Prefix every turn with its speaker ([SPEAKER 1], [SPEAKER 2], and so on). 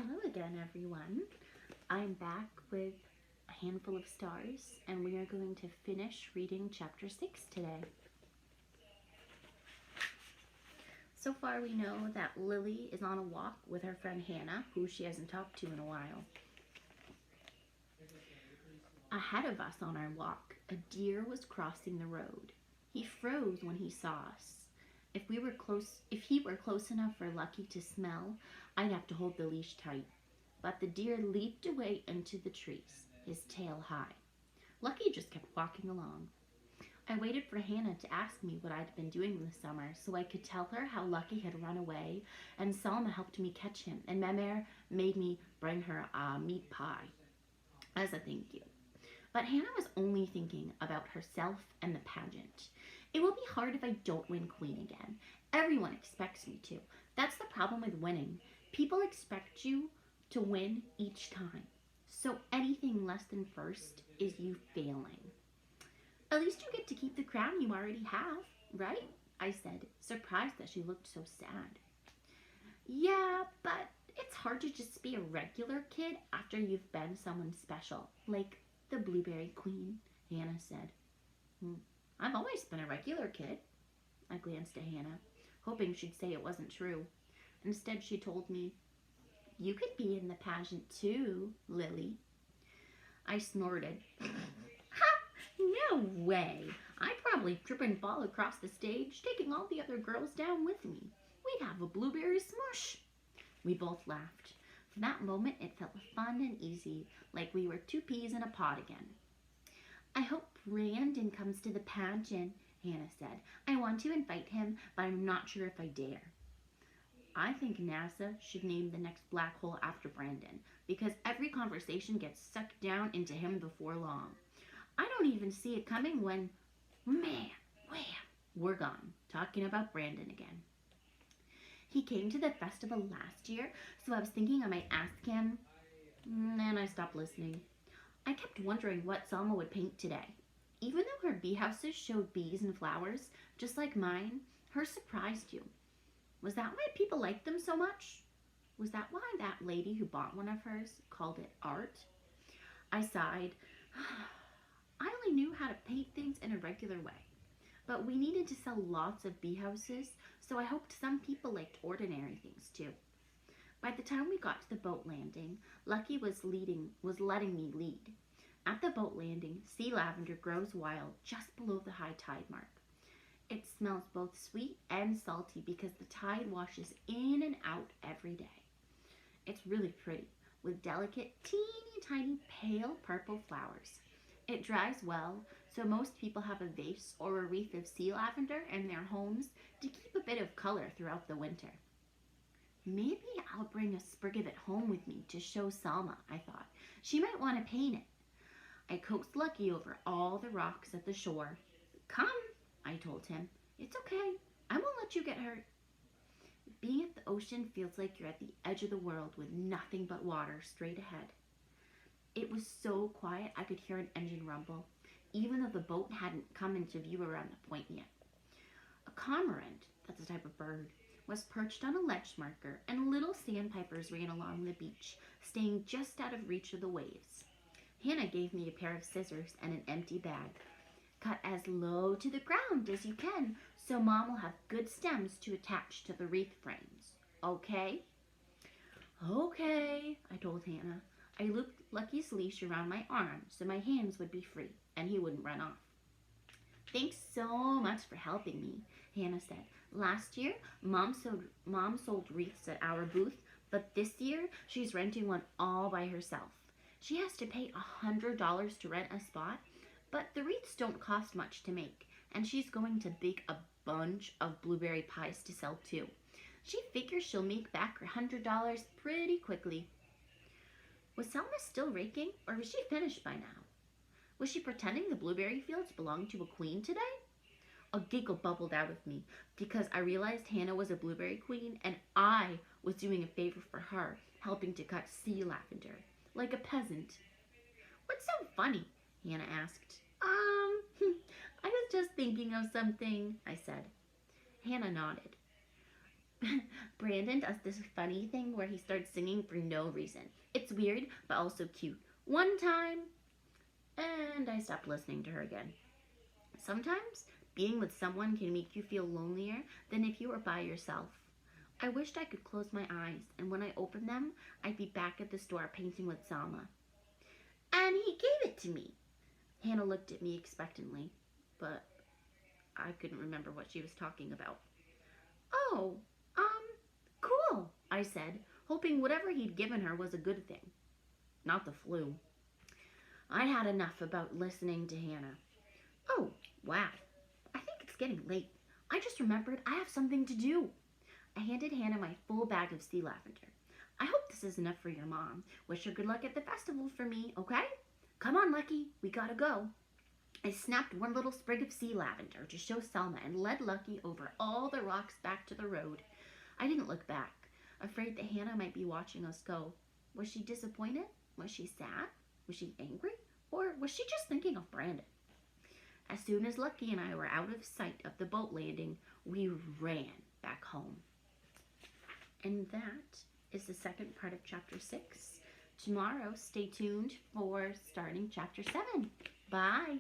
[SPEAKER 1] Hello again, everyone. I'm back with a handful of stars, and we are going to finish reading chapter 6 today. So far, we know that Lily is on a walk with her friend Hannah, who she hasn't talked to in a while. Ahead of us on our walk, a deer was crossing the road. He froze when he saw us. If he were close enough for Lucky to smell, I'd have to hold the leash tight. But the deer leaped away into the trees, his tail high. Lucky just kept walking along. I waited for Hannah to ask me what I'd been doing this summer so I could tell her how Lucky had run away, and Salma helped me catch him, and Mère made me bring her a meat pie as a thank you. But Hannah was only thinking about herself and the pageant. It will be hard if I don't win Queen again. Everyone expects me to. That's the problem with winning. People expect you to win each time. So anything less than first is you failing. At least you get to keep the crown you already have, right? I said, surprised that she looked so sad. Yeah, but it's hard to just be a regular kid after you've been someone special, like the Blueberry Queen, Hannah said. I've always been a regular kid. I glanced at Hannah, hoping she'd say it wasn't true. Instead, she told me, you could be in the pageant too, Lily. I snorted. Ha! No way! I'd probably trip and fall across the stage, taking all the other girls down with me. We'd have a blueberry smush. We both laughed. For that moment, it felt fun and easy, like we were two peas in a pod again. I hope Brandon comes to the pageant, Hannah said. I want to invite him, but I'm not sure if I dare. I think NASA should name the next black hole after Brandon, because every conversation gets sucked down into him before long. I don't even see it coming when, man, wham, we're gone, talking about Brandon again. He came to the festival last year, so I was thinking I might ask him, and I stopped listening. I kept wondering what Selma would paint today. Even though her bee houses showed bees and flowers, just like mine, hers surprised you. Was that why people liked them so much? Was that why that lady who bought one of hers called it art? I sighed. I only knew how to paint things in a regular way. But we needed to sell lots of bee houses, so I hoped some people liked ordinary things too. By the time we got to the boat landing, Lucky was letting me lead. At the boat landing, sea lavender grows wild just below the high tide mark. It smells both sweet and salty because the tide washes in and out every day. It's really pretty, with delicate, teeny tiny pale purple flowers. It dries well, so most people have a vase or a wreath of sea lavender in their homes to keep a bit of color throughout the winter. Maybe I'll bring a sprig of it home with me to show Salma, I thought. She might want to paint it. I coaxed Lucky over all the rocks at the shore. Come, I told him. It's okay. I won't let you get hurt. Being at the ocean feels like you're at the edge of the world with nothing but water straight ahead. It was so quiet I could hear an engine rumble, even though the boat hadn't come into view around the point yet. A cormorant, that's a type of bird, was perched on a ledge marker, and little sandpipers ran along the beach, staying just out of reach of the waves. Hannah gave me a pair of scissors and an empty bag. Cut as low to the ground as you can, so Mom will have good stems to attach to the wreath frames. Okay? Okay, I told Hannah. I looped Lucky's leash around my arm so my hands would be free and he wouldn't run off. Thanks so much for helping me, Hannah said. Last year, Mom sold wreaths at our booth, but this year she's renting one all by herself. She has to pay $100 to rent a spot, but the wreaths don't cost much to make, and she's going to bake a bunch of blueberry pies to sell too. She figures she'll make back her $100 pretty quickly. Was Selma still raking, or was she finished by now? Was she pretending the blueberry fields belonged to a queen today? A giggle bubbled out of me because I realized Hannah was a blueberry queen and I was doing a favor for her, helping to cut sea lavender, like a peasant. What's so funny? Hannah asked. I was just thinking of something, I said. Hannah nodded. Brandon does this funny thing where he starts singing for no reason. It's weird, but also cute. One time, and I stopped listening to her again. Sometimes being with someone can make you feel lonelier than if you were by yourself. I wished I could close my eyes, and when I opened them, I'd be back at the store painting with Selma. And he gave it to me. Hannah looked at me expectantly, but I couldn't remember what she was talking about. Oh, cool, I said, hoping whatever he'd given her was a good thing, not the flu. I had enough about listening to Hannah. Oh, wow, I think it's getting late. I just remembered I have something to do. I handed Hannah my full bag of sea lavender. I hope this is enough for your mom. Wish her good luck at the festival for me, okay? Come on, Lucky, we gotta go. I snapped one little sprig of sea lavender to show Selma and led Lucky over all the rocks back to the road. I didn't look back, afraid that Hannah might be watching us go. Was she disappointed? Was she sad? Was she angry? Or was she just thinking of Brandon? As soon as Lucky and I were out of sight of the boat landing, we ran back home. And that is the second part of chapter 6. Tomorrow, stay tuned for starting chapter 7. Bye.